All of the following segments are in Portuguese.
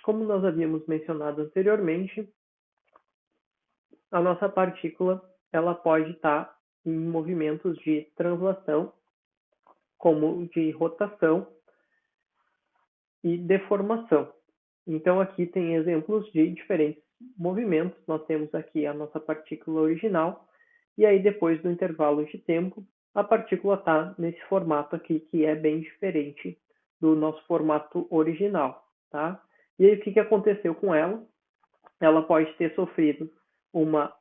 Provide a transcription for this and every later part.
Como nós havíamos mencionado anteriormente, a nossa partícula ela pode estar em movimentos de translação, como de rotação e deformação. Então, aqui tem exemplos de diferentes movimentos. Nós temos aqui a nossa partícula original, e aí depois do intervalo de tempo, a partícula está nesse formato aqui, que é bem diferente do nosso formato original, tá? E aí, o que aconteceu com ela? Ela pode ter sofrido uma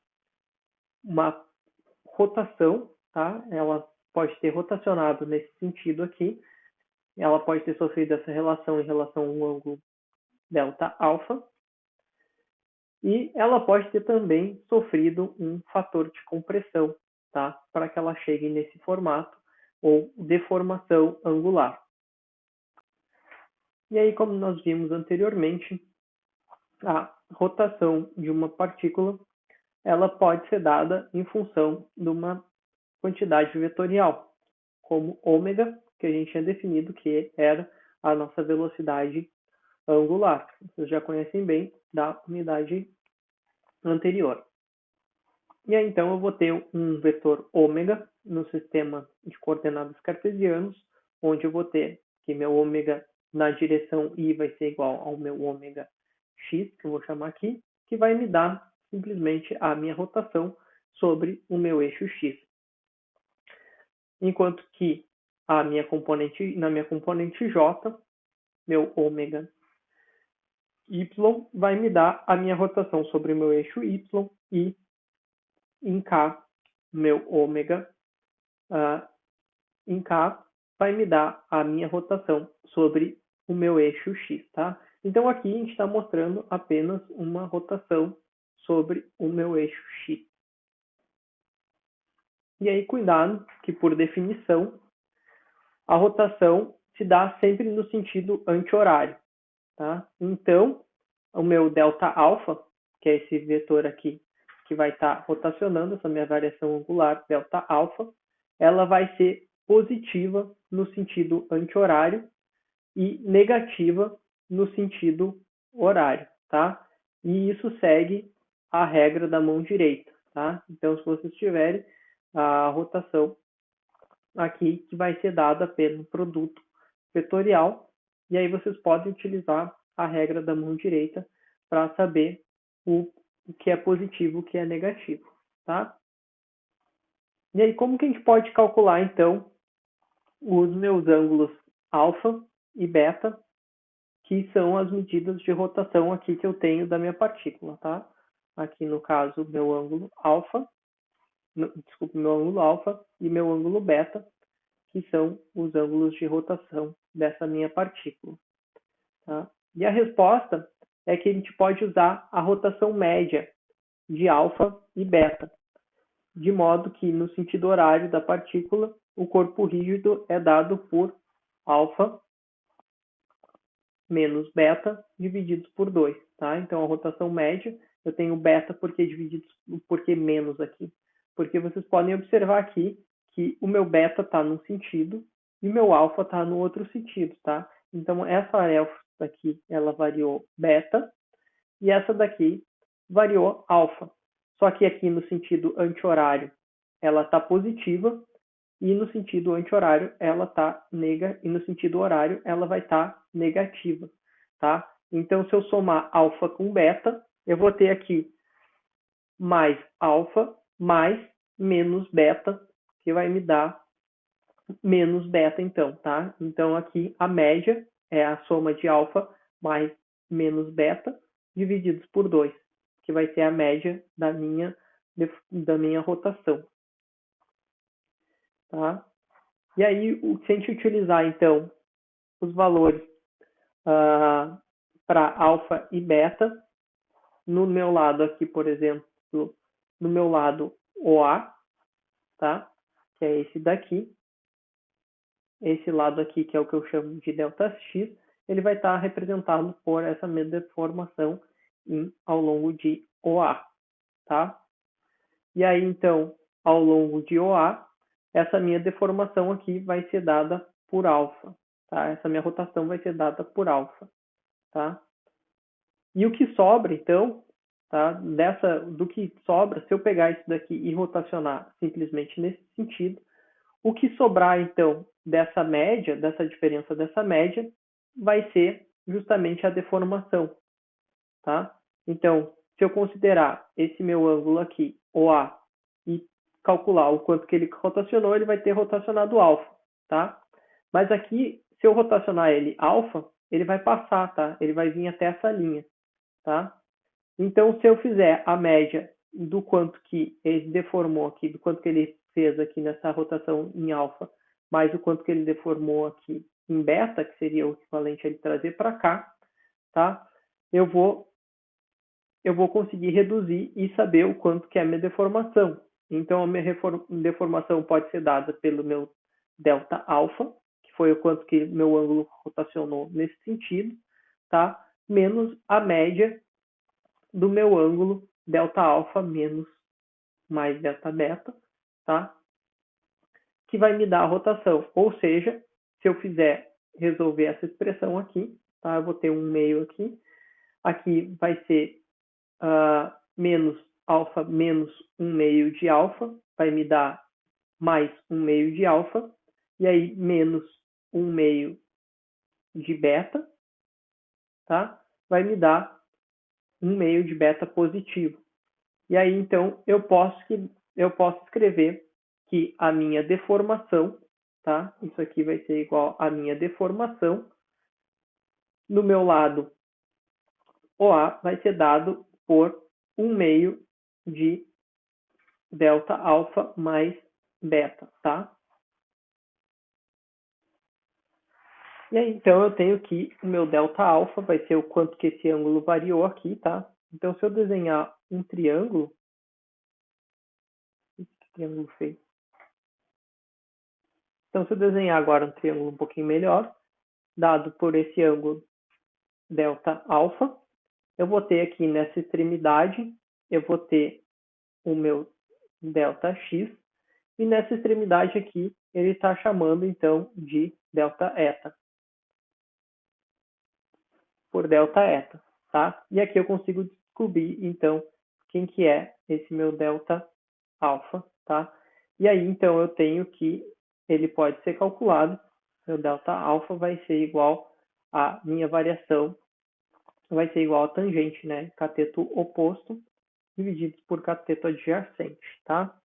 rotação, tá? Ela pode ter rotacionado nesse sentido aqui. Ela pode ter sofrido essa relação em relação ao ângulo delta alfa. E ela pode ter também sofrido um fator de compressão, tá? Para que ela chegue nesse formato, ou deformação angular. E aí, como nós vimos anteriormente, a rotação de uma partícula ela pode ser dada em função de uma quantidade vetorial, como ômega, que a gente tinha definido que era a nossa velocidade angular. Vocês já conhecem bem da unidade anterior. E aí, então, eu vou ter um vetor ômega no sistema de coordenadas cartesianos, onde eu vou ter que meu ômega na direção y vai ser igual ao meu ômega x, que eu vou chamar aqui, que vai me dar simplesmente a minha rotação sobre o meu eixo x. Enquanto que na minha componente j, meu ômega y vai me dar a minha rotação sobre o meu eixo y, e em k, meu ômega em k vai me dar a minha rotação sobre o meu eixo x, tá? Então aqui a gente está mostrando apenas uma rotação sobre o meu eixo x. E aí, cuidado, que por definição, a rotação se dá sempre no sentido anti-horário, tá? Então, o meu delta alfa, que é esse vetor aqui, que vai estar rotacionando, essa minha variação angular, delta alfa, ela vai ser positiva no sentido anti-horário e negativa no sentido horário, tá? E isso segue a regra da mão direita, tá? Então, se vocês tiverem a rotação aqui, que vai ser dada pelo produto vetorial, e aí vocês podem utilizar a regra da mão direita para saber o que é positivo e o que é negativo, tá? E aí, como que a gente pode calcular, então, os meus ângulos alfa e beta, que são as medidas de rotação aqui que eu tenho da minha partícula, tá? Aqui, no caso, meu ângulo alfa, meu ângulo alfa e meu ângulo beta, que são os ângulos de rotação dessa minha partícula, tá? E a resposta é que a gente pode usar a rotação média de alfa e beta, de modo que no sentido horário da partícula, o corpo rígido é dado por alfa menos beta divididos por 2, tá? Então a rotação média, eu tenho beta porque menos aqui, porque vocês podem observar aqui que o meu beta está num sentido e o meu alfa está no outro sentido, tá? Então essa alfa daqui, ela variou beta, e essa daqui variou alfa. Só que aqui no sentido anti-horário ela está positiva, e no sentido anti-horário ela está negativa, e no sentido horário ela vai estar negativa, tá? Então, se eu somar alfa com beta, eu vou ter aqui mais alfa mais menos beta, que vai me dar menos beta, então, tá? Então, aqui a média é a soma de alfa mais menos beta divididos por 2, que vai ser a média da minha rotação, tá? E aí, se a gente utilizar, então, os valores para alfa e beta, no meu lado aqui, por exemplo, no meu lado OA, tá? Que é esse daqui. Esse lado aqui, que é o que eu chamo de delta X, ele vai estar representado por essa minha deformação ao longo de OA, tá? E aí, então, ao longo de OA, essa minha deformação aqui vai ser dada por alfa, tá? Essa minha rotação vai ser dada por alfa, tá? E o que sobra, então, tá? Do que sobra, se eu pegar isso daqui e rotacionar simplesmente nesse sentido, o que sobrar, então, dessa média, dessa diferença dessa média, vai ser justamente a deformação, tá? Então, se eu considerar esse meu ângulo aqui, OA, e calcular o quanto que ele rotacionou, ele vai ter rotacionado alfa, tá? Mas aqui, se eu rotacionar ele alfa, ele vai passar, tá? Ele vai vir até essa linha, tá? Então, se eu fizer a média do quanto que ele deformou aqui, do quanto que ele fez aqui nessa rotação em alfa, mais o quanto que ele deformou aqui em beta, que seria o equivalente a ele trazer para cá, tá? Eu vou conseguir reduzir e saber o quanto que é a minha deformação. Então, a minha deformação pode ser dada pelo meu delta alfa, que foi o quanto que meu ângulo rotacionou nesse sentido, tá? Menos a média do meu ângulo delta alfa menos mais delta beta, tá? Que vai me dar a rotação. Ou seja, se eu fizer resolver essa expressão aqui, tá? Eu vou ter um meio aqui. Aqui vai ser menos alfa menos um meio de alfa, vai me dar mais um meio de alfa, e aí menos um meio de beta, tá? Vai me dar um meio de beta positivo. E aí, então, eu posso escrever que a minha deformação, tá? Isso aqui vai ser igual a minha deformação. No meu lado, OA vai ser dado por um meio de delta alfa mais beta, tá? E aí, então, eu tenho que o meu delta alfa vai ser o quanto que esse ângulo variou aqui, tá? Então, se eu desenhar um triângulo, triângulo feio. Então, se eu desenhar agora um triângulo um pouquinho melhor, dado por esse ângulo delta alfa, eu vou ter aqui nessa extremidade, eu vou ter o meu delta x, e nessa extremidade aqui, ele está chamando, então, de delta eta, por delta eta, tá? E aqui eu consigo descobrir, então, quem que é esse meu delta alfa, tá? E aí, então, eu tenho que ele pode ser calculado, meu delta alfa vai ser igual a minha variação, vai ser igual a tangente, né? Cateto oposto, dividido por cateto adjacente, tá?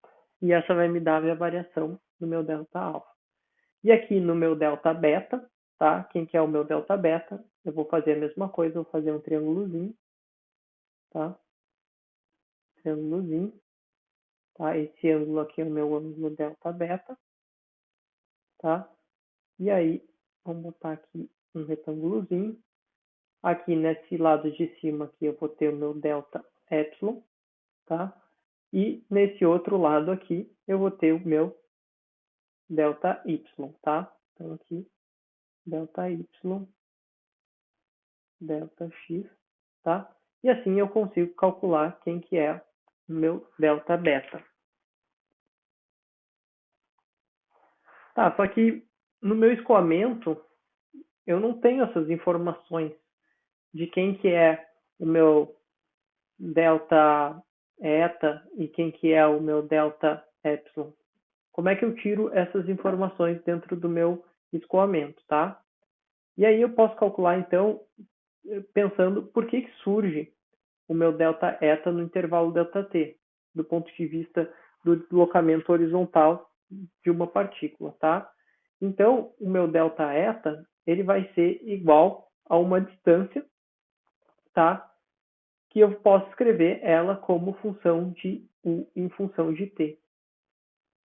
E essa vai me dar a minha variação do meu delta alfa. E aqui no meu delta beta, tá? Quem que é o meu delta beta? Eu vou fazer a mesma coisa, vou fazer um triângulozinho, tá? Triângulozinho, tá? Esse ângulo aqui é o meu ângulo delta beta, tá? E aí, vamos botar aqui um retângulozinho. Aqui nesse lado de cima aqui eu vou ter o meu delta epsilon, tá? E nesse outro lado aqui eu vou ter o meu delta y, tá? Então aqui, delta y, delta x, tá? E assim eu consigo calcular quem que é o meu delta beta. Tá, só que no meu escoamento eu não tenho essas informações de quem que é o meu delta eta e quem que é o meu delta epsilon. Como é que eu tiro essas informações dentro do meu escoamento, tá? E aí eu posso calcular, então, pensando por que surge o meu delta eta no intervalo delta t, do ponto de vista do deslocamento horizontal de uma partícula, tá? Então, o meu delta eta, ele vai ser igual a uma distância, tá? Que eu posso escrever ela como função de U em função de t,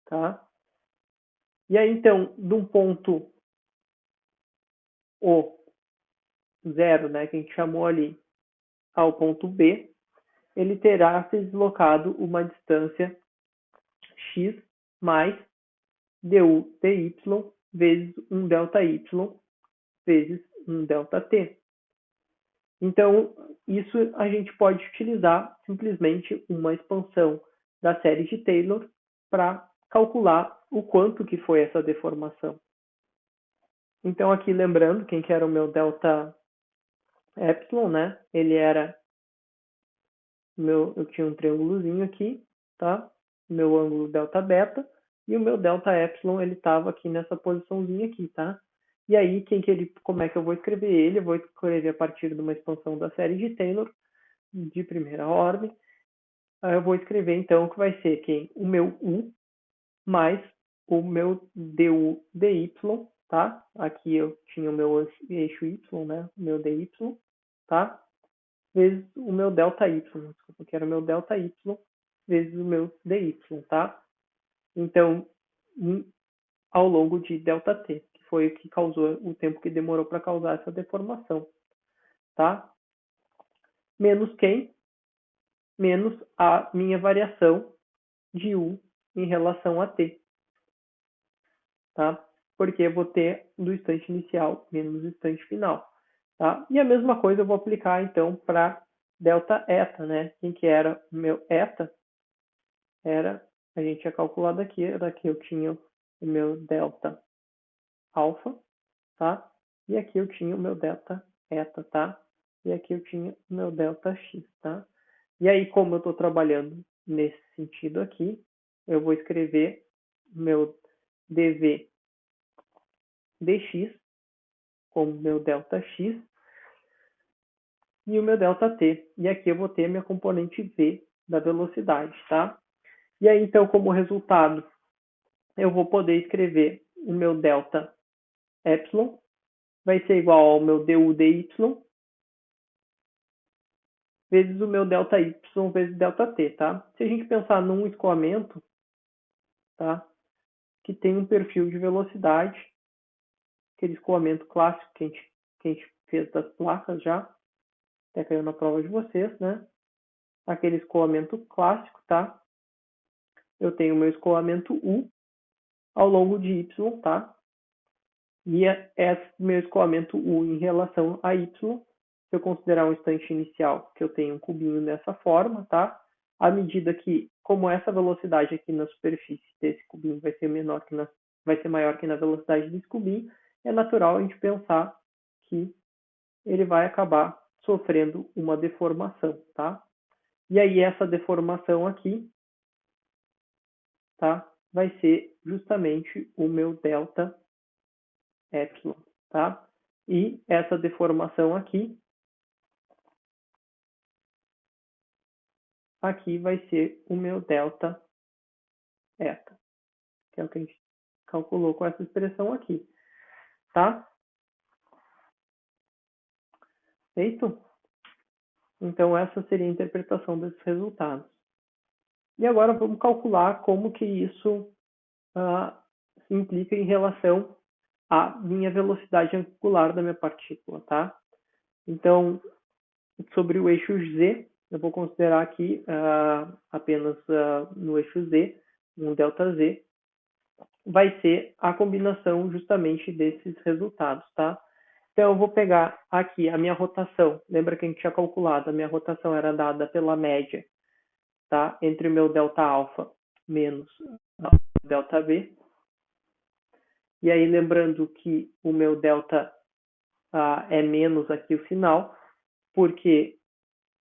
tá? E aí, então, de um ponto O zero, né, que a gente chamou ali, ao ponto B, ele terá se deslocado uma distância x mais du dy vezes um delta y vezes um delta t. Então, isso a gente pode utilizar simplesmente uma expansão da série de Taylor para calcular o quanto que foi essa deformação. Então, aqui lembrando quem que era o meu delta epsilon, né? Ele era eu tinha um triângulozinho aqui, tá? Meu ângulo delta beta e o meu delta epsilon ele estava aqui nessa posiçãozinha aqui, tá? E aí como é que eu vou escrever ele? Eu vou escrever a partir de uma expansão da série de Taylor de primeira ordem. Aí eu vou escrever então que vai ser o meu u mais o meu du dy, tá? Aqui eu tinha o meu eixo y, né? O meu dy, tá? Vezes o meu delta y, desculpa, que era o meu delta y, vezes o meu dy, tá? Então, ao longo de delta t, que foi o que causou o tempo que demorou para causar essa deformação, tá? Menos quem? Menos a minha variação de u em relação a t, tá? Porque eu vou ter do instante inicial menos o instante final, tá? E a mesma coisa eu vou aplicar, então, para delta eta, né? Quem que era o meu eta? A gente tinha calculado aqui, daqui eu tinha o meu delta alfa, tá? E aqui eu tinha o meu delta eta, tá? E aqui eu tinha o meu delta x, tá? E aí, como eu estou trabalhando nesse sentido aqui, eu vou escrever meu dv dx como meu delta x e o meu delta t. E aqui eu vou ter minha componente v da velocidade, tá? E aí, então, como resultado, eu vou poder escrever o meu delta epsilon vai ser igual ao meu du dy vezes o meu delta y vezes delta t, tá? Se a gente pensar num escoamento, tá? Que tem um perfil de velocidade, aquele escoamento clássico que a gente fez das placas já, até caiu na prova de vocês, né? Aquele escoamento clássico, tá? Eu tenho o meu escoamento U ao longo de Y, tá? E esse meu escoamento U em relação a Y, se eu considerar um instante inicial, que eu tenho um cubinho dessa forma, tá? À medida que, como essa velocidade aqui na superfície desse cubinho vai ser vai ser maior que na velocidade desse cubinho, é natural a gente pensar que ele vai acabar sofrendo uma deformação, tá? E aí essa deformação aqui, tá? Vai ser justamente o meu delta epsilon, tá? E essa deformação aqui vai ser o meu delta eta, que é o que a gente calculou com essa expressão aqui, tá? Feito? Então essa seria a interpretação desses resultados. E agora vamos calcular como que isso se implica em relação à minha velocidade angular da minha partícula, tá? Então, sobre o eixo Z, eu vou considerar aqui apenas no eixo Z, um ΔZ, vai ser a combinação justamente desses resultados, tá? Então, eu vou pegar aqui a minha rotação. Lembra que a gente tinha calculado, a minha rotação era dada pela média, tá? Entre o meu delta alfa menos o delta B. E aí, lembrando que o meu delta é menos aqui o sinal, porque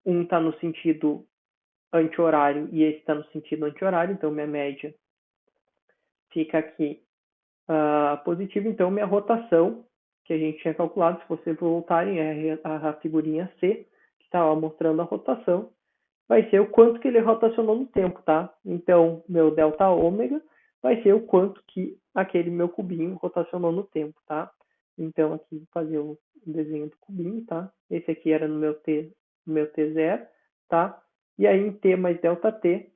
um está no sentido anti-horário e esse está no sentido anti-horário, então minha média fica aqui positiva. Então, minha rotação, que a gente tinha calculado, se vocês voltarem, é a figurinha C, que estava mostrando a rotação, vai ser o quanto que ele rotacionou no tempo, tá? Então, meu delta ômega vai ser o quanto que aquele meu cubinho rotacionou no tempo, tá? Então, aqui vou fazer o desenho do cubinho, tá? Esse aqui era no meu T0, tá? E aí, em T mais delta T,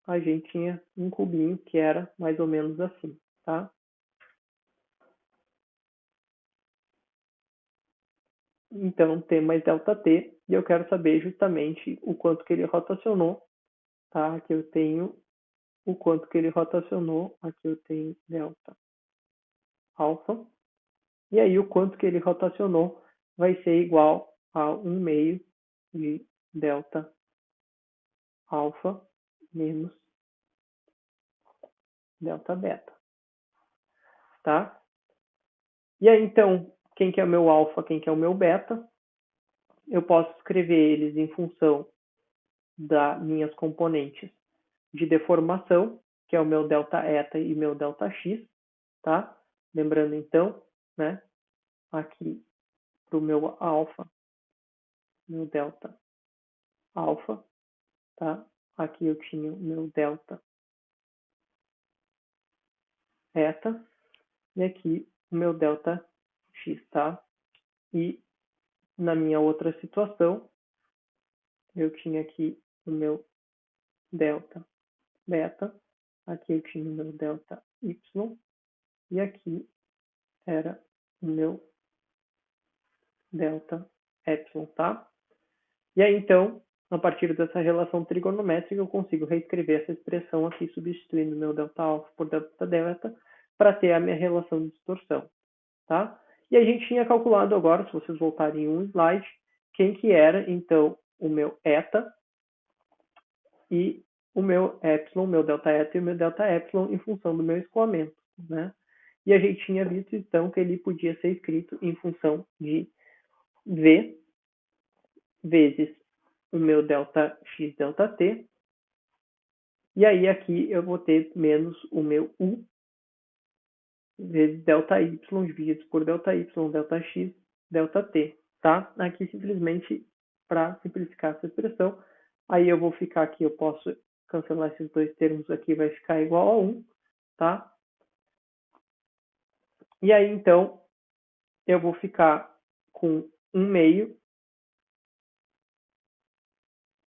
a gente tinha um cubinho que era mais ou menos assim, tá? Então, T mais delta T, e eu quero saber justamente o quanto que ele rotacionou, tá? Aqui eu tenho o quanto que ele rotacionou, aqui eu tenho delta alfa, e aí o quanto que ele rotacionou vai ser igual a 1 meio de delta alfa menos delta beta, tá? E aí, então, quem que é o meu alfa, quem que é o meu beta? eu posso escrever eles em função das minhas componentes de deformação, que é o meu delta eta e meu delta x, tá? Lembrando então, né, aqui para o meu alfa, meu delta alfa, tá? Aqui eu tinha o meu delta eta e aqui o meu delta x, tá? E na minha outra situação, eu tinha aqui o meu delta beta, aqui eu tinha o meu delta y e aqui era o meu delta epsilon, tá? E aí, então, a partir dessa relação trigonométrica, eu consigo reescrever essa expressão aqui, substituindo meu delta alfa por delta delta, para ter a minha relação de distorção, tá? E a gente tinha calculado agora, se vocês voltarem em um slide, quem que era, então, o meu eta e o meu epsilon, meu delta eta e o meu delta epsilon em função do meu escoamento, né? E a gente tinha visto, então, que ele podia ser escrito em função de V vezes o meu delta x delta t, e aí aqui eu vou ter menos o meu u vezes delta y dividido por delta y, delta x, delta t, tá? Aqui simplesmente para simplificar essa expressão, aí eu vou ficar aqui, eu posso cancelar esses dois termos aqui, vai ficar igual a 1, tá? E aí então eu vou ficar com 1 meio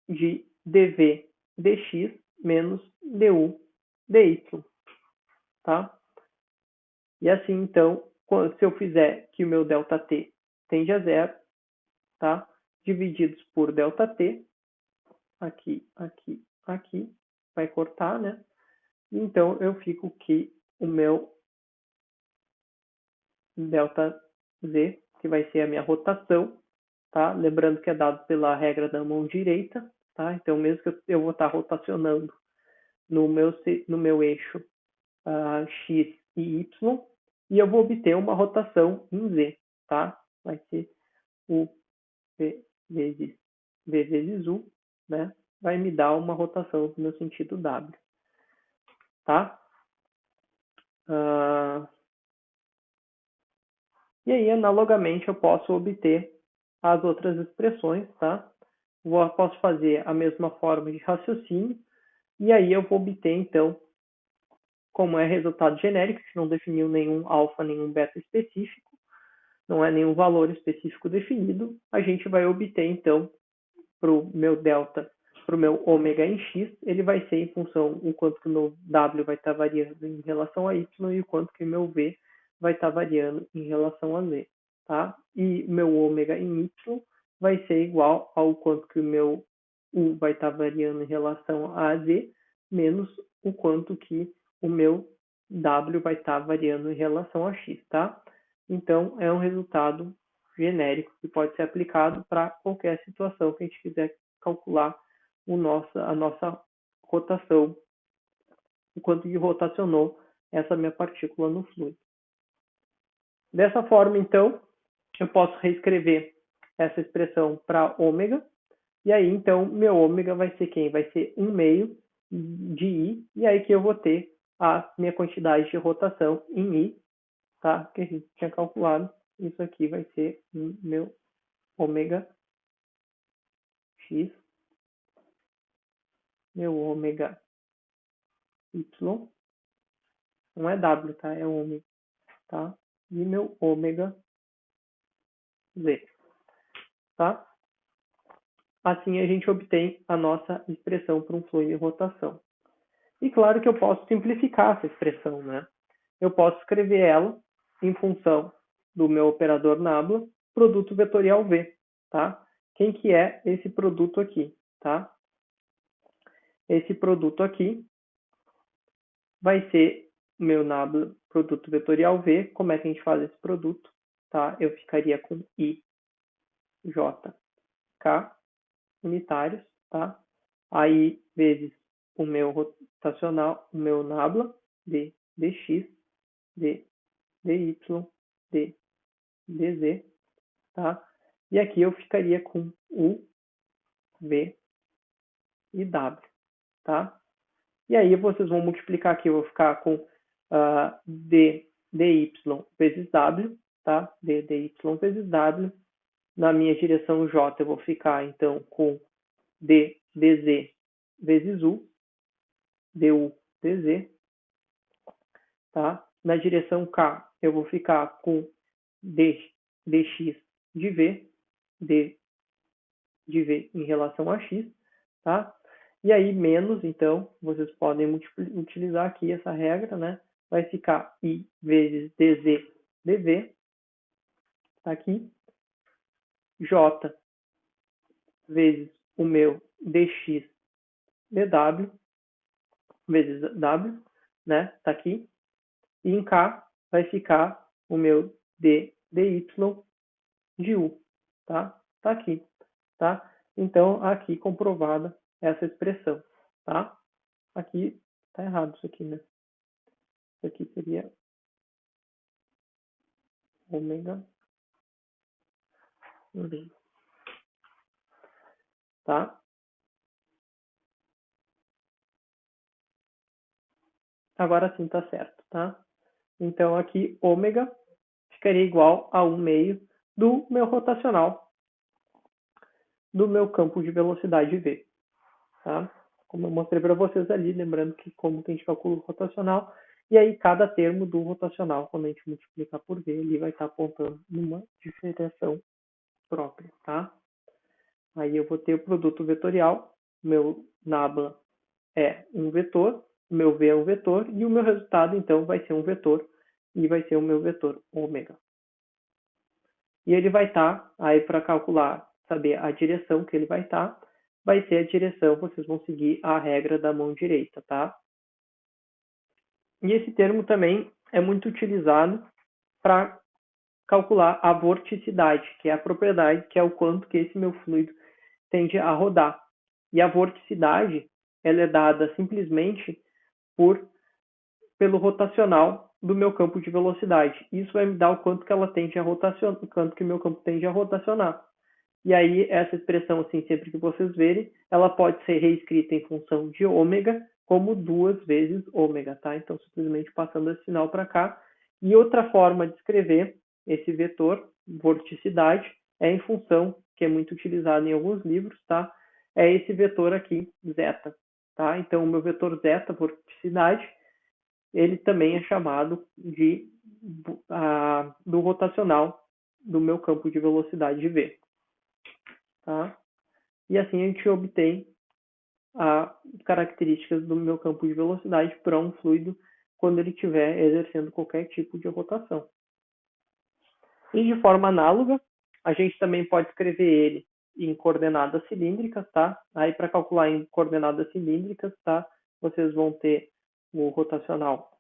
de dv dx menos du dy, tá? E assim, então, se eu fizer que o meu ΔT tende a zero, tá? Divididos por ΔT, aqui, aqui, aqui, vai cortar, né? Então, eu fico que o meu ΔZ, que vai ser a minha rotação, tá? Lembrando que é dado pela regra da mão direita, tá? Então, mesmo que eu vou estar rotacionando no meu eixo x e y, e eu vou obter uma rotação em z, tá? Vai ser o v vezes u, né? Vai me dar uma rotação no sentido w, tá? E aí, analogamente, eu posso obter as outras expressões, tá? Posso fazer a mesma forma de raciocínio, e aí eu vou obter, então, como é resultado genérico, que não definiu nenhum alfa, nenhum beta específico, não é nenhum valor específico definido, a gente vai obter, então, para o meu delta, para o meu ômega em x, ele vai ser em função o quanto que o meu w vai estar variando em relação a y e o quanto que o meu v vai estar variando em relação a z, tá? E o meu ômega em y vai ser igual ao quanto que o meu u vai estar variando em relação a z, menos o quanto que o meu w vai estar variando em relação a x, tá? Então, é um resultado genérico que pode ser aplicado para qualquer situação que a gente quiser calcular a nossa rotação, o quanto que rotacionou essa minha partícula no fluido. Dessa forma, então, eu posso reescrever essa expressão para ômega, e aí, então, meu ômega vai ser quem? Vai ser 1 meio de I, e aí que eu vou ter a minha quantidade de rotação em I, tá? Que a gente tinha calculado. Isso aqui vai ser meu ômega x, meu ômega y, não é w, tá? É ômega, tá? E meu ômega z, tá? Assim a gente obtém a nossa expressão para um fluido em rotação. E claro que eu posso simplificar essa expressão, né? Eu posso escrever ela em função do meu operador nabla, produto vetorial V, tá? Quem que é esse produto aqui, tá? Esse produto aqui vai ser o meu nabla produto vetorial V. Como é que a gente faz esse produto? Tá? Eu ficaria com I, J, K unitários, tá? Aí vezes o meu rotacional, o meu nabla, D, dx, D, dy, D, dz, tá? E aqui eu ficaria com U, V e W, tá? E aí vocês vão multiplicar aqui, eu vou ficar com D, dy vezes W, tá? D, dy vezes W. Na minha direção J eu vou ficar, então, com D, dz vezes U, du, dz, tá? Na direção K eu vou ficar com D, dx de V, D de V em relação a X, tá? E aí, menos, então, vocês podem utilizar aqui essa regra, né? Vai ficar I vezes dz dv, tá aqui, J vezes o meu dx dw, vezes W, né? Tá aqui. E em K vai ficar o meu D, dy de U, tá? Tá aqui, tá? Então, aqui comprovada essa expressão, tá? Aqui tá errado isso aqui, né? Isso aqui seria ômega V, tá? Agora sim tá certo, tá? Então, aqui, ômega ficaria igual a 1 meio do meu rotacional do meu campo de velocidade V, tá? Como eu mostrei para vocês ali, lembrando que como que a gente calcula o rotacional, e aí cada termo do rotacional, quando a gente multiplicar por V, ele vai estar apontando numa diferenciação própria, tá? Aí eu vou ter o produto vetorial, meu nabla é um vetor, meu V é um vetor, e o meu resultado, então, vai ser um vetor, e vai ser o meu vetor ômega. E ele vai estar, aí para calcular, saber a direção que ele vai estar, vai ser a direção, vocês vão seguir a regra da mão direita, tá? E esse termo também é muito utilizado para calcular a vorticidade, que é a propriedade, que é o quanto que esse meu fluido tende a rodar. E a vorticidade, ela é dada simplesmente pelo rotacional do meu campo de velocidade. Isso vai me dar o quanto que ela tende a rotacionar, o quanto que o meu campo tende a rotacionar. E aí, essa expressão, assim, sempre que vocês verem, ela pode ser reescrita em função de ômega como 2 vezes ômega, tá? Então, simplesmente passando esse sinal para cá. E outra forma de escrever esse vetor, vorticidade, é em função, que é muito utilizado em alguns livros, tá? É esse vetor aqui, zeta, tá? Então, o meu vetor zeta, vorticidade, ele também é chamado do rotacional do meu campo de velocidade V. Tá? E assim a gente obtém as características do meu campo de velocidade para um fluido quando ele estiver exercendo qualquer tipo de rotação. E de forma análoga, a gente também pode escrever ele em coordenadas cilíndricas, tá? Aí para calcular em coordenadas cilíndricas, tá? Vocês vão ter o rotacional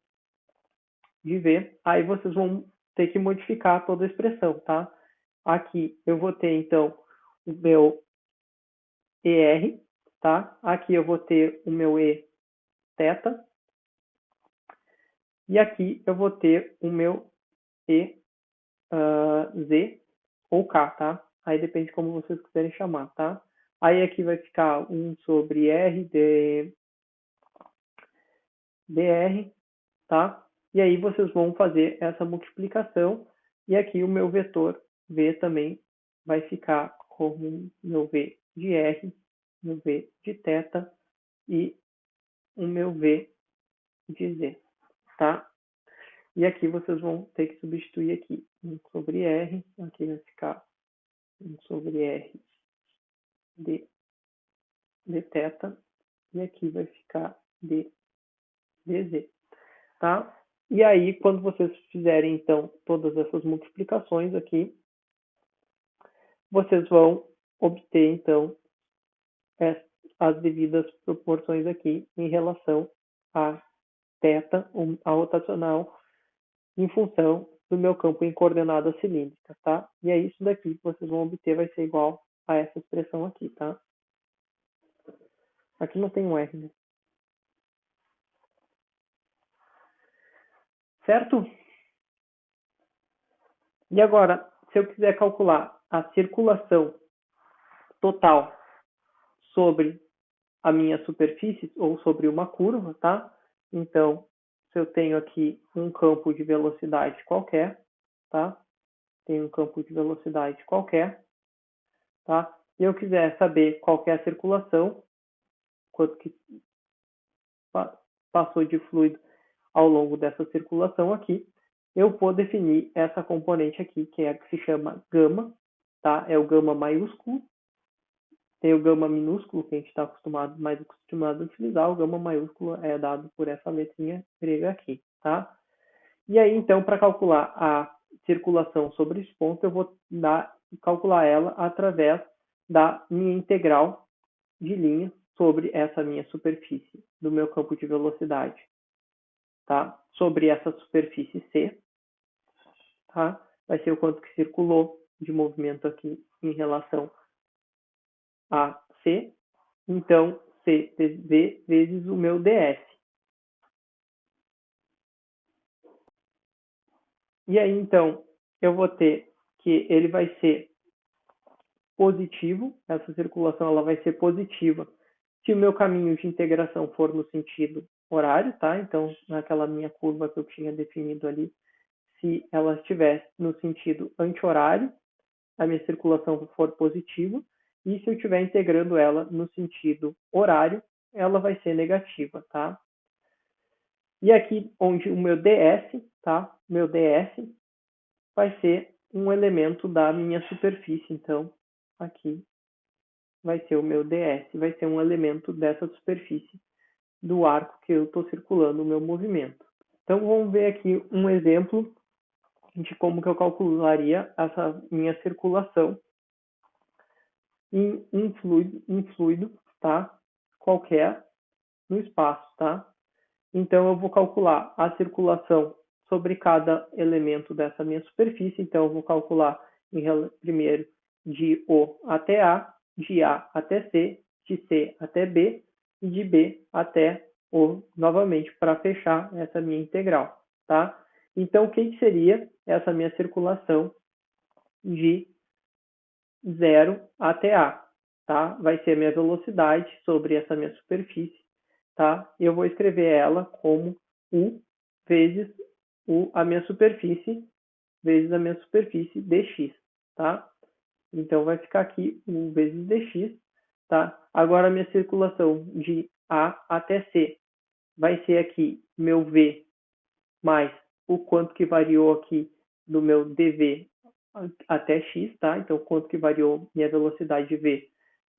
de V, aí vocês vão ter que modificar toda a expressão, tá? Aqui eu vou ter, então, o meu ER, tá? Aqui eu vou ter o meu E θ, e aqui eu vou ter o meu E Z ou K, tá? Aí depende de como vocês quiserem chamar, tá? Aí aqui vai ficar 1 sobre R dr, tá? E aí vocês vão fazer essa multiplicação, e aqui o meu vetor V também vai ficar como meu V de R, meu V de θ e o meu V de Z, tá? E aqui vocês vão ter que substituir aqui 1 sobre R, aqui vai ficar 1 sobre R de θ, e aqui vai ficar d dz, tá? E aí, quando vocês fizerem, então, todas essas multiplicações aqui, vocês vão obter, então, as devidas proporções aqui em relação a θ, a rotacional, em função do meu campo em coordenadas cilíndricas, tá? E aí, isso daqui que vocês vão obter vai ser igual a essa expressão aqui, tá? Aqui não tem um R, né? Certo? E agora, se eu quiser calcular a circulação total sobre a minha superfície ou sobre uma curva, tá? Então, se eu tenho aqui um campo de velocidade qualquer, tá? Tenho um campo de velocidade qualquer, tá? E eu quiser saber qual que é a circulação, quanto que passou de fluido ao longo dessa circulação aqui, eu vou definir essa componente aqui, que é a que se chama gama, tá? É o gama maiúsculo. Tem o gama minúsculo, que a gente está mais acostumado a utilizar. O gama maiúsculo é dado por essa letrinha grega aqui, tá? E aí, então, para calcular a circulação sobre esse ponto, eu vou calcular ela através da minha integral de linha sobre essa minha superfície, do meu campo de velocidade, tá? Sobre essa superfície C, tá? Vai ser o quanto que circulou de movimento aqui em relação a C. Então, C V vezes o meu ds. E aí, então, eu vou ter que ele vai ser positivo, essa circulação ela vai ser positiva se o meu caminho de integração for no sentido horário, tá? Então, naquela minha curva que eu tinha definido ali, se ela estivesse no sentido anti-horário, a minha circulação for positiva, e se eu estiver integrando ela no sentido horário, ela vai ser negativa, tá? E aqui onde o meu ds, tá? Meu ds vai ser um elemento da minha superfície, então aqui vai ser o meu ds, vai ser um elemento dessa superfície do arco que eu estou circulando o meu movimento. Então vamos ver aqui um exemplo de como que eu calcularia essa minha circulação em um fluido, tá? Qualquer no espaço, tá? Então eu vou calcular a circulação sobre cada elemento dessa minha superfície. Então eu vou calcular primeiro de O até A, de A até C, de C até B e de B até O novamente para fechar essa minha integral, tá? Então o que seria essa minha circulação de 0 até A, tá? Vai ser a minha velocidade sobre essa minha superfície, tá? Eu vou escrever ela como U vezes a minha superfície vezes a minha superfície dx, tá? Então vai ficar aqui U vezes dx, tá? Agora a minha circulação de A até C vai ser aqui meu V mais o quanto que variou aqui do meu dv até x, tá? Então, quanto que variou minha velocidade v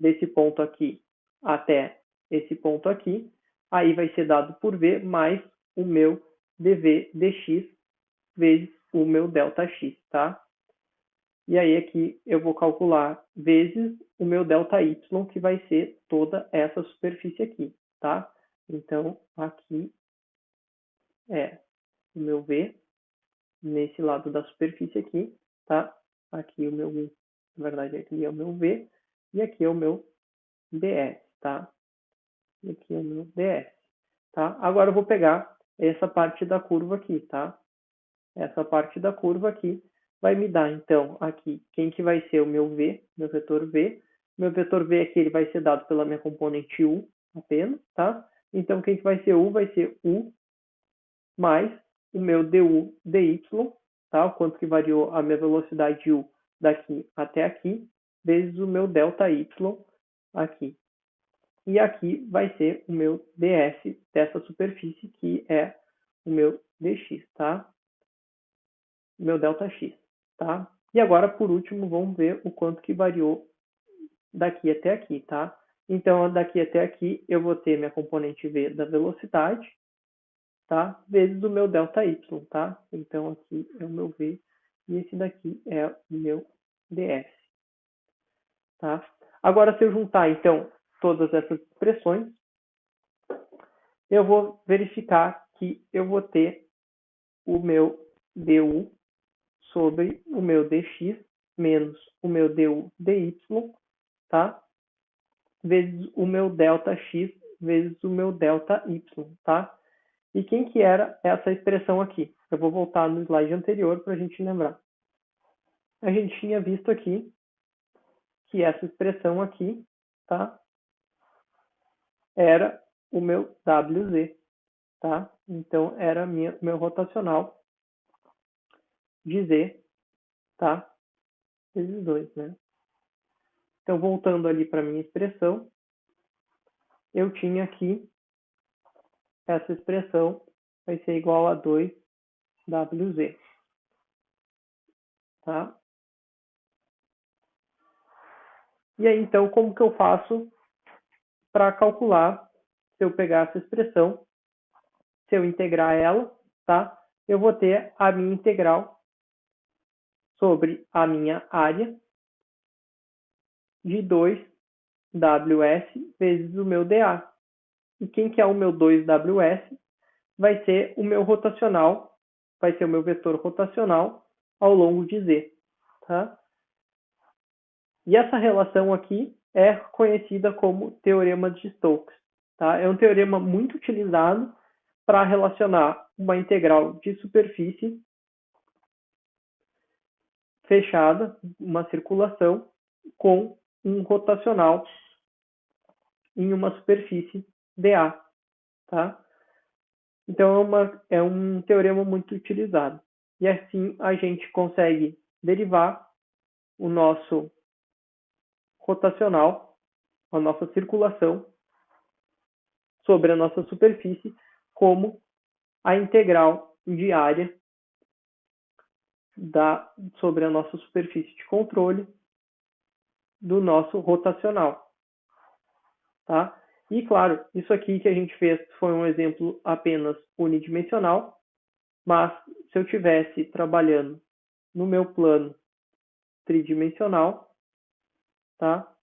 desse ponto aqui até esse ponto aqui. Aí vai ser dado por v mais o meu dv dx vezes o meu ΔX, tá? E aí aqui eu vou calcular vezes o meu ΔY, que vai ser toda essa superfície aqui, tá? Então, aqui é o meu V nesse lado da superfície aqui, tá? Aqui o meu U, na verdade aqui é o meu V, e aqui é o meu ds, tá? E aqui é o meu ds, tá? Agora eu vou pegar essa parte da curva aqui, tá? Essa parte da curva aqui vai me dar, então, aqui, quem que vai ser o meu V, meu vetor V. Meu vetor V aqui ele vai ser dado pela minha componente U apenas, tá? Então, quem que vai ser U? Vai ser U mais o meu du dy, tá? O quanto que variou a minha velocidade U daqui até aqui, vezes o meu ΔY aqui. E aqui vai ser o meu ds dessa superfície, que é o meu dx, tá? O meu ΔX, tá? E agora, por último, vamos ver o quanto que variou daqui até aqui, tá? Então, daqui até aqui, eu vou ter minha componente V da velocidade, tá? Vezes o meu ΔY, tá? Então, aqui é o meu V e esse daqui é o meu ds, tá? Agora, se eu juntar, então, todas essas expressões, eu vou verificar que eu vou ter o meu du sobre o meu dx menos o meu du dy, tá? Vezes o meu ΔX vezes o meu ΔY, tá? E quem que era essa expressão aqui? Eu vou voltar no slide anterior para a gente lembrar. A gente tinha visto aqui que essa expressão aqui, tá? Era o meu WZ, tá? Então, era meu rotacional de Z, tá? Vezes 2, né? Então, voltando ali para a minha expressão, eu tinha aqui essa expressão vai ser igual a 2WZ, tá? E aí, então, como que eu faço para calcular, se eu pegar essa expressão, se eu integrar ela, tá? Eu vou ter a minha integral sobre a minha área de 2WS vezes o meu dA. E quem que é o meu 2WS? Vai ser o meu rotacional, vai ser o meu vetor rotacional ao longo de Z, tá? E essa relação aqui é conhecida como teorema de Stokes, tá? É um teorema muito utilizado para relacionar uma integral de superfície fechada, uma circulação, com um rotacional em uma superfície dA, tá? Então, é um teorema muito utilizado. E assim a gente consegue derivar o nosso rotacional, a nossa circulação, sobre a nossa superfície, como a integral de área sobre a nossa superfície de controle do nosso rotacional. Tá? E, claro, isso aqui que a gente fez foi um exemplo apenas unidimensional, mas se eu estivesse trabalhando no meu plano tridimensional, tá?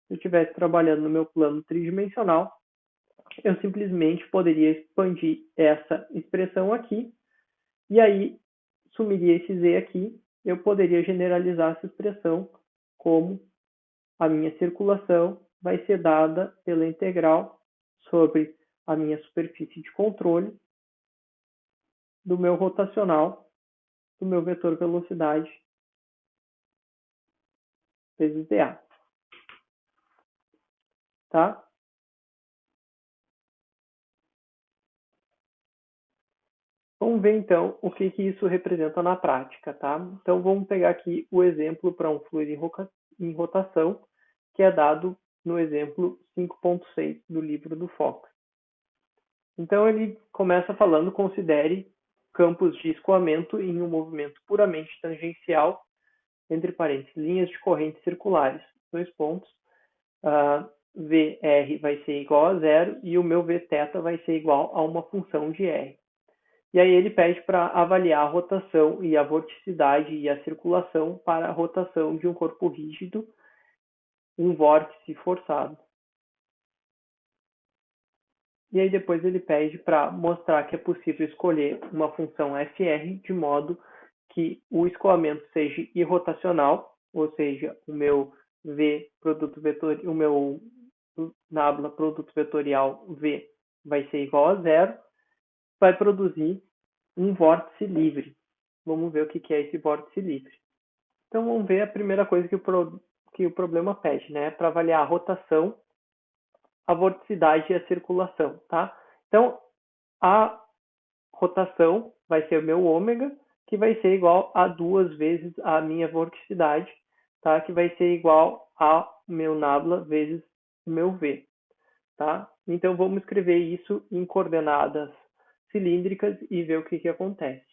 Se eu estivesse trabalhando no meu plano tridimensional, eu simplesmente poderia expandir essa expressão aqui, e aí sumiria esse z aqui, eu poderia generalizar essa expressão como a minha circulação vai ser dada pela integral sobre a minha superfície de controle do meu rotacional, do meu vetor velocidade vezes dA. Tá? Vamos ver então o que isso representa na prática, tá? Então vamos pegar aqui o exemplo para um fluido em rotação, que é dado no exemplo 5.6 do livro do Fox. Então ele começa falando, considere campos de escoamento em um movimento puramente tangencial, entre parênteses, linhas de corrente circulares, 2 pontos, VR vai ser igual a zero e o meu Vθ vai ser igual a uma função de R. E aí ele pede para avaliar a rotação e a vorticidade e a circulação para a rotação de um corpo rígido, um vórtice forçado. E aí depois ele pede para mostrar que é possível escolher uma função FR de modo que o escoamento seja irrotacional, ou seja, o meu V produto vetor, o meu nabla produto vetorial V vai ser igual a zero, vai produzir um vórtice livre. Vamos ver o que é esse vórtice livre. Então vamos ver a primeira coisa que o problema pede, né? Para avaliar a rotação, a vorticidade e a circulação, tá? Então a rotação vai ser o meu ômega, que vai ser igual a 2 vezes a minha vorticidade, tá? Que vai ser igual ao meu nabla vezes o meu V, tá? Então vamos escrever isso em coordenadas cilíndricas e ver o que acontece.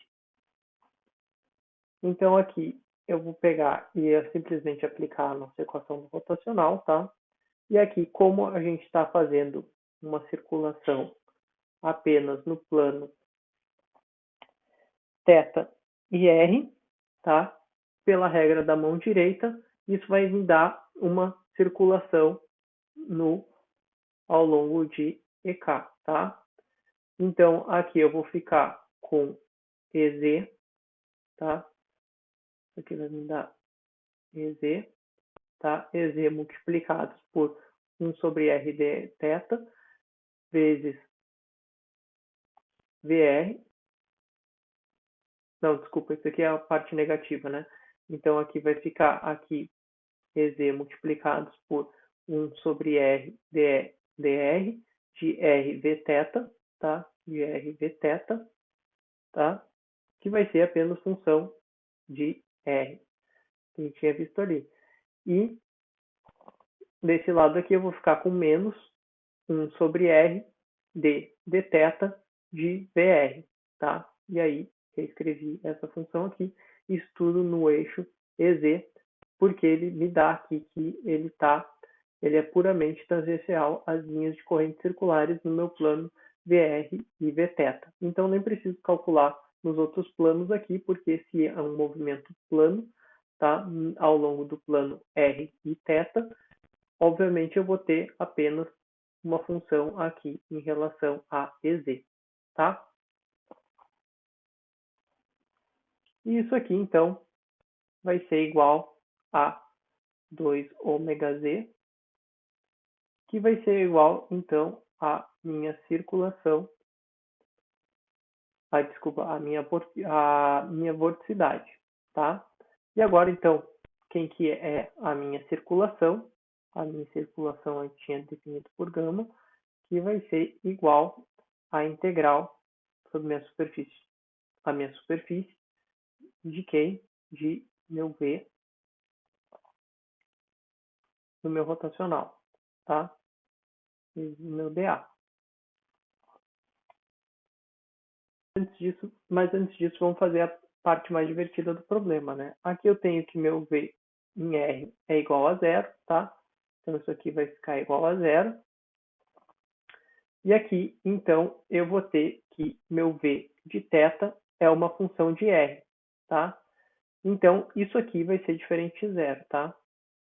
Então aqui eu vou pegar e simplesmente aplicar a nossa equação rotacional, tá? E aqui, como a gente está fazendo uma circulação apenas no plano θ e R, tá? Pela regra da mão direita, isso vai me dar uma circulação ao longo de EK, tá? Então, aqui eu vou ficar com EZ, tá? Aqui vai me dar EZ, tá? EZ multiplicados por 1 sobre R de θ vezes VR. Não, desculpa, isso aqui é a parte negativa, né? Então, aqui vai ficar aqui EZ multiplicados por 1 sobre R dr de R Vθ, tá? De R Vθ, tá? Que vai ser apenas função de R, que a gente tinha visto ali. E desse lado aqui eu vou ficar com menos 1 sobre R dθ de VR, tá? E aí eu escrevi essa função aqui, isso tudo no eixo EZ, porque ele me dá aqui que ele é puramente tangencial às linhas de corrente circulares no meu plano VR e Vθ. Então nem preciso calcular nos outros planos aqui, porque se é um movimento plano, tá? Ao longo do plano R e θ, obviamente eu vou ter apenas uma função aqui em relação a EZ, tá? E isso aqui, então, vai ser igual a 2 ômega z, que vai ser igual, então, a minha circulação, a minha vorticidade, tá? E agora, então, quem que é a minha circulação? A minha circulação eu tinha definido por gama, que vai ser igual à integral sobre minha superfície. A minha superfície de quem? De meu V no meu rotacional, tá? E meu dA. Mas antes disso, vamos fazer a parte mais divertida do problema, né? Aqui eu tenho que meu V em R é igual a zero, tá? Então isso aqui vai ficar igual a zero. E aqui, então, eu vou ter que meu V de θ é uma função de R, tá? Então, isso aqui vai ser diferente de zero, tá?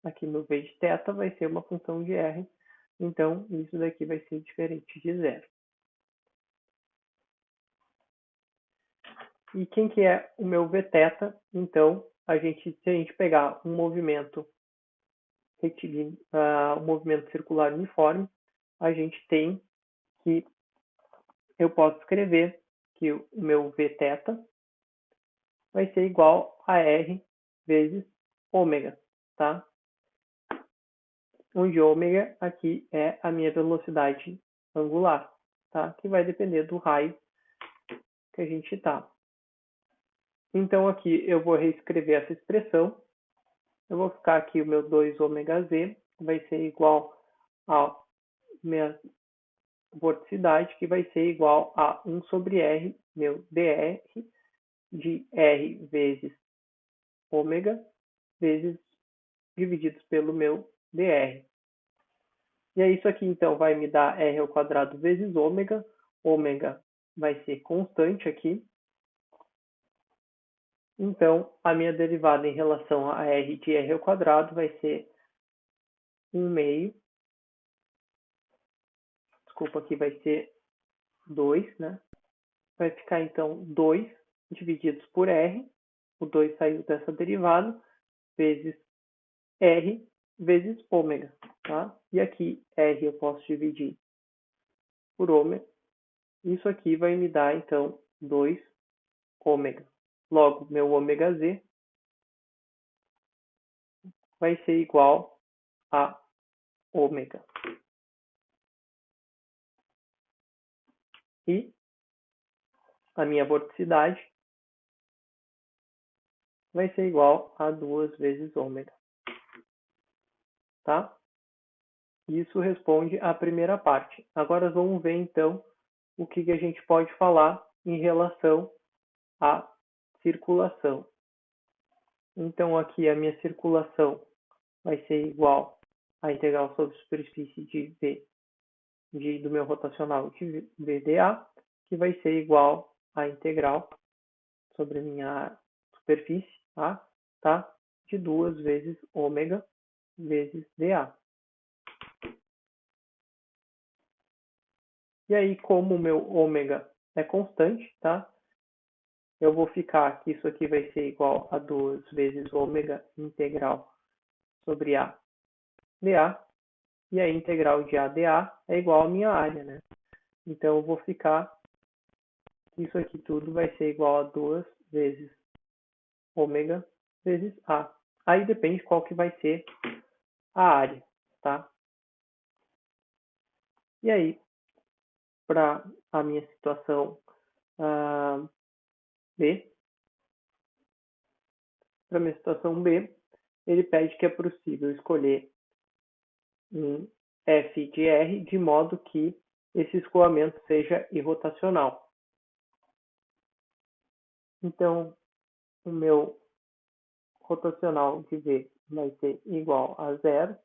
Aqui meu V de θ vai ser uma função de R, então isso daqui vai ser diferente de zero. E quem que é o meu Vθ? Então, se a gente pegar um movimento retilíneo, um movimento circular uniforme, a gente tem que eu posso escrever que o meu Vθ vai ser igual a R vezes ômega, tá? Onde ômega aqui é a minha velocidade angular, tá? Que vai depender do raio que a gente está. Então aqui eu vou reescrever essa expressão. Eu vou ficar aqui o meu 2 ômega z vai ser igual a minha vorticidade, que vai ser igual a 1 sobre R, meu dr, de R vezes ômega, vezes divididos pelo meu dr. E é isso aqui, então, vai me dar R ao quadrado vezes ômega. Ômega vai ser constante aqui. Então, a minha derivada em relação a R de R ao quadrado vai ser 1 meio. Desculpa, aqui vai ser 2, né? Vai ficar, então, 2 divididos por R. O 2 saiu dessa derivada, vezes R vezes ômega, tá? E aqui, R eu posso dividir por ômega. Isso aqui vai me dar, então, 2 ômega. Logo, meu ômega z vai ser igual a ômega. E a minha vorticidade vai ser igual a 2 vezes ômega. Tá? Isso responde à primeira parte. Agora vamos ver, então, o que a gente pode falar em relação à circulação. Então, aqui a minha circulação vai ser igual à integral sobre superfície de V do meu rotacional de VdA, que vai ser igual à integral sobre a minha superfície, tá? De 2 vezes ômega vezes dA. E aí, como o meu ômega é constante, tá? Eu vou ficar que isso aqui vai ser igual a 2 vezes ômega integral sobre A dA. E a integral de A dA é igual à minha área, né? Então, eu vou ficar que isso aqui tudo vai ser igual a 2 vezes ômega vezes A. Aí depende qual que vai ser a área, tá? E aí, para a minha situação B, para minha situação B, ele pede que é possível escolher um F de R de modo que esse escoamento seja irrotacional. Então, o meu rotacional de V vai ser igual a zero,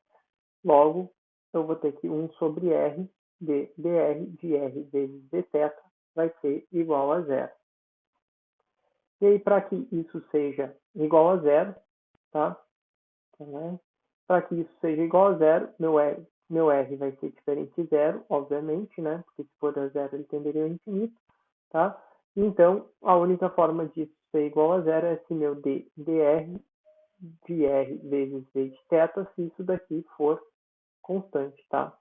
logo eu vou ter que 1 sobre R de dr de R vezes dθ vai ser igual a zero. E aí, para que isso seja igual a zero, tá? Para que isso seja igual a zero, meu R vai ser diferente de zero, obviamente, né? Porque se for a zero ele tenderia ao infinito, tá? Então, a única forma disso ser igual a zero é se meu dr de R vezes V de θ, se isso daqui for constante, tá?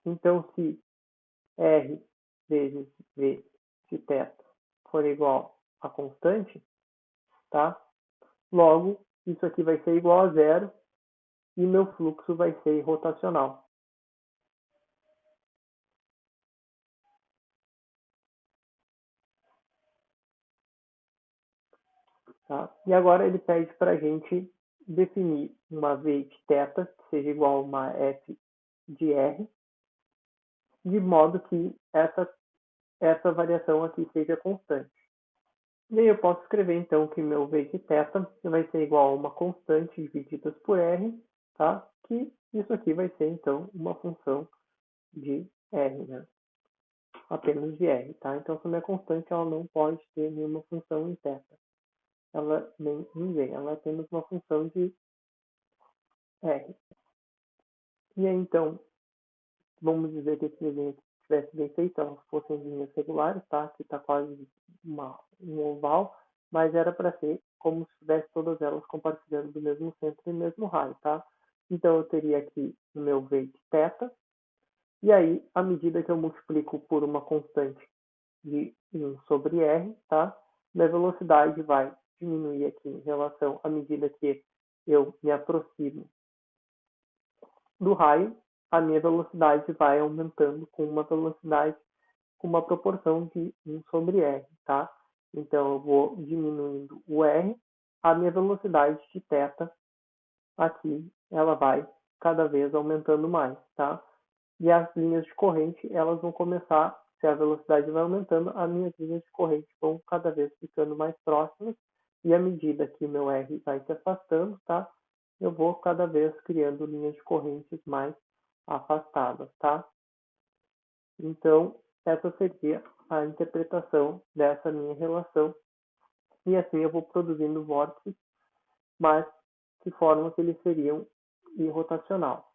Então, se R vezes V de θ for igual a constante, tá? Logo, isso aqui vai ser igual a zero e meu fluxo vai ser rotacional. Tá? E agora ele pede para a gente definir uma V de θ que seja igual a uma F de R, de modo que essa variação aqui seja constante. E aí eu posso escrever então que meu V de θ vai ser igual a uma constante divididas por R, tá? Que isso aqui vai ser então uma função de R, né? Apenas de R, tá? Então essa minha constante ela não pode ter nenhuma função em θ. Ela nem em V, ela é apenas uma função de R. E aí então, vamos dizer que esse desenho tivesse bem feito, elas fossem linhas regulares, tá? Que está quase um oval, mas era para ser como se tivesse todas elas compartilhando do mesmo centro e mesmo raio, tá? Então eu teria aqui o meu V de θ, e aí, à medida que eu multiplico por uma constante de 1 sobre R, tá? Minha velocidade vai diminuir aqui em relação à medida que eu me aproximo do raio, a minha velocidade vai aumentando com uma velocidade, com uma proporção de 1 sobre R, tá? Então, eu vou diminuindo o R, a minha velocidade de θ aqui, ela vai cada vez aumentando mais, tá? E as linhas de corrente, elas vão começar, se a velocidade vai aumentando, as minhas linhas de corrente vão cada vez ficando mais próximas, e à medida que o meu R vai se afastando, tá? Eu vou cada vez criando linhas de correntes mais afastadas, tá? Então, essa seria a interpretação dessa minha relação, e assim eu vou produzindo vórtices, mas de forma que eles seriam irrotacional.